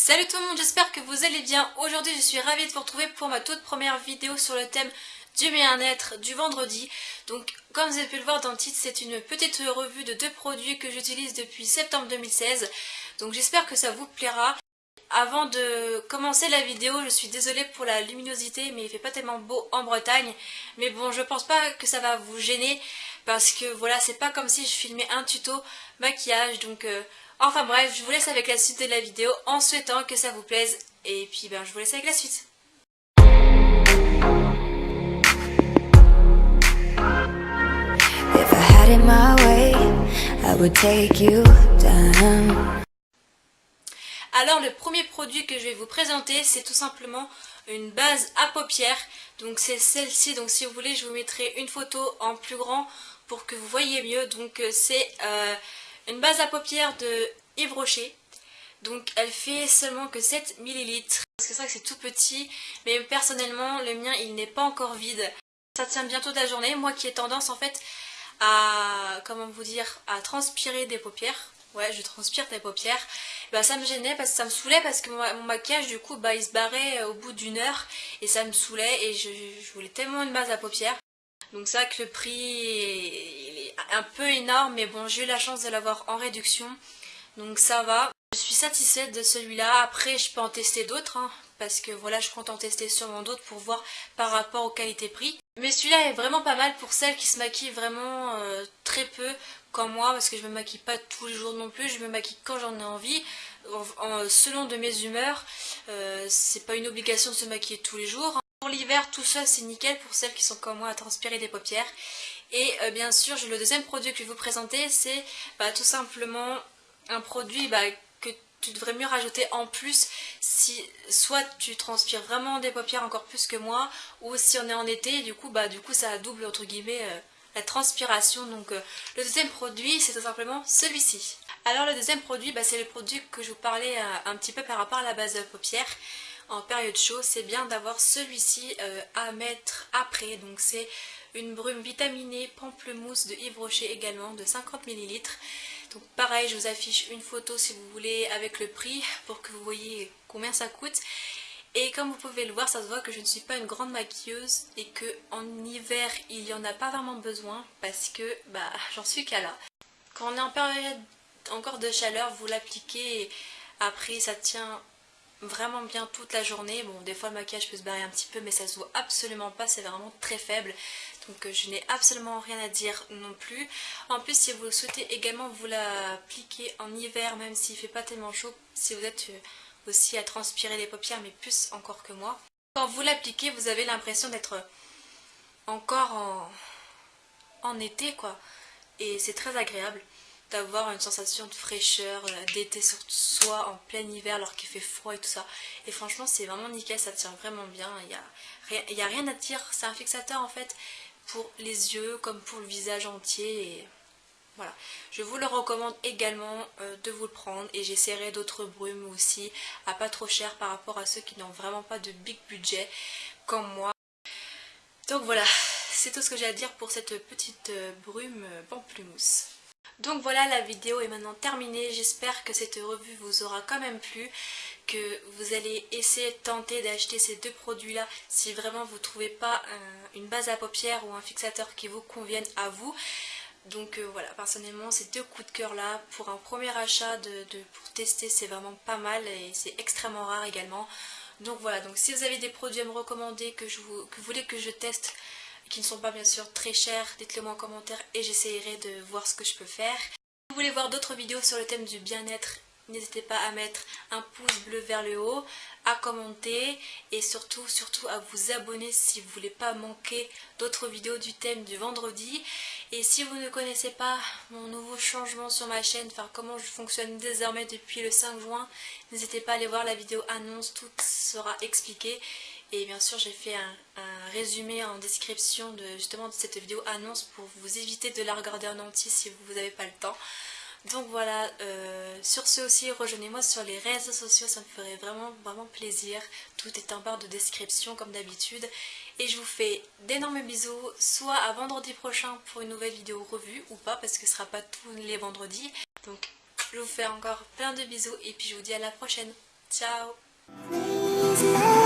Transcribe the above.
Salut tout le monde, j'espère que vous allez bien. Aujourd'hui je suis ravie de vous retrouver pour ma toute première vidéo sur le thème du bien-être du vendredi. Donc comme vous avez pu le voir dans le titre, c'est une petite revue de 2 produits que j'utilise depuis septembre 2016. Donc j'espère que ça vous plaira. Avant de commencer la vidéo, je suis désolée pour la luminosité, mais il fait pas tellement beau en Bretagne. Mais bon, je pense pas que ça va vous gêner, parce que voilà, c'est pas comme si je filmais un tuto maquillage. Donc enfin bref, je vous laisse avec la suite de la vidéo en souhaitant que ça vous plaise. Et puis je vous laisse avec la suite. If I had it my way, I would take you down. Alors le premier produit que je vais vous présenter, c'est tout simplement une base à paupières. Donc c'est celle-ci, donc si vous voulez je vous mettrai une photo en plus grand pour que vous voyez mieux. Donc c'est une base à paupières de Yves Rocher. Donc elle fait seulement que 7 ml. Parce que c'est vrai que c'est tout petit, mais personnellement le mien il n'est pas encore vide. Ça tient bientôt de la journée, moi qui ai tendance en fait à, comment vous dire, à transpirer des paupières. Ouais, je transpire des paupières. Ça me gênait, parce que ça me saoulait, parce que mon maquillage du coup il se barrait au bout d'une heure et ça me saoulait et je voulais tellement une base à paupières. Donc c'est vrai que le prix il est un peu énorme, mais bon, j'ai eu la chance de l'avoir en réduction, donc ça va. Je suis satisfaite de celui-là. Après je peux en tester d'autres, hein, parce que voilà, je compte en tester sûrement d'autres pour voir par rapport aux qualité-prix. Mais celui-là est vraiment pas mal pour celles qui se maquillent vraiment très peu comme moi, parce que je me maquille pas tous les jours non plus, je me maquille quand j'en ai envie, selon de mes humeurs. C'est pas une obligation de se maquiller tous les jours, hein. Pour l'hiver, tout ça c'est nickel pour celles qui sont comme moi à transpirer des paupières. Et bien sûr, le deuxième produit que je vais vous présenter, c'est tout simplement un produit que tu devrais mieux rajouter en plus si soit tu transpires vraiment des paupières encore plus que moi, ou si on est en été, du coup ça double entre guillemets la transpiration. Donc le deuxième produit, c'est tout simplement celui-ci. Alors le deuxième produit, c'est le produit que je vous parlais un petit peu par rapport à la base de paupières. En période chaude, c'est bien d'avoir celui-ci à mettre après. Donc c'est une brume vitaminée pamplemousse de Yves Rocher également, de 50 ml. Donc pareil, je vous affiche une photo si vous voulez avec le prix pour que vous voyez combien ça coûte. Et comme vous pouvez le voir, ça se voit que je ne suis pas une grande maquilleuse et que en hiver il n'y en a pas vraiment besoin, parce que j'en suis qu'à là. Quand on est en période encore de chaleur, vous l'appliquez et après ça tient vraiment bien toute la journée. Bon, des fois le maquillage peut se barrer un petit peu, mais ça se voit absolument pas, c'est vraiment très faible. Donc je n'ai absolument rien à dire non plus. En plus, si vous souhaitez également vous l'appliquer en hiver, même s'il ne fait pas tellement chaud, si vous êtes aussi à transpirer les paupières, mais plus encore que moi, quand vous l'appliquez, vous avez l'impression d'être encore en été, quoi. Et c'est très agréable d'avoir une sensation de fraîcheur, d'été sur soi en plein hiver alors qu'il fait froid et tout ça. Et franchement c'est vraiment nickel, ça tient vraiment bien, il n'y a rien à dire. C'est un fixateur en fait pour les yeux comme pour le visage entier. Et voilà, je vous le recommande également de vous le prendre, et j'essaierai d'autres brumes aussi à pas trop cher par rapport à ceux qui n'ont vraiment pas de big budget comme moi. Donc voilà, c'est tout ce que j'ai à dire pour cette petite brume pamplemousse. Donc voilà, la vidéo est maintenant terminée. J'espère que cette revue vous aura quand même plu, que vous allez essayer de tenter d'acheter ces deux produits là si vraiment vous ne trouvez pas une base à paupières ou un fixateur qui vous convienne à vous. Donc voilà, personnellement ces deux coups de cœur là pour un premier achat pour tester, c'est vraiment pas mal et c'est extrêmement rare également. Donc voilà, donc si vous avez des produits à me recommander que vous voulez que je teste, qui ne sont pas bien sûr très chers, dites-le moi en commentaire et j'essaierai de voir ce que je peux faire. Si vous voulez voir d'autres vidéos sur le thème du bien-être, n'hésitez pas à mettre un pouce bleu vers le haut, à commenter et surtout à vous abonner si vous ne voulez pas manquer d'autres vidéos du thème du vendredi. Et si vous ne connaissez pas mon nouveau changement sur ma chaîne, enfin comment je fonctionne désormais depuis le 5 juin, n'hésitez pas à aller voir la vidéo annonce, tout sera expliqué. Et bien sûr j'ai fait un résumé en description justement de cette vidéo annonce pour vous éviter de la regarder en entier si vous n'avez pas le temps. Donc voilà, sur ce aussi, rejoignez-moi sur les réseaux sociaux, ça me ferait vraiment plaisir. Tout est en barre de description comme d'habitude. Et je vous fais d'énormes bisous, soit à vendredi prochain pour une nouvelle vidéo revue, ou pas, parce que ce ne sera pas tous les vendredis. Donc je vous fais encore plein de bisous et puis je vous dis à la prochaine. Ciao. Please let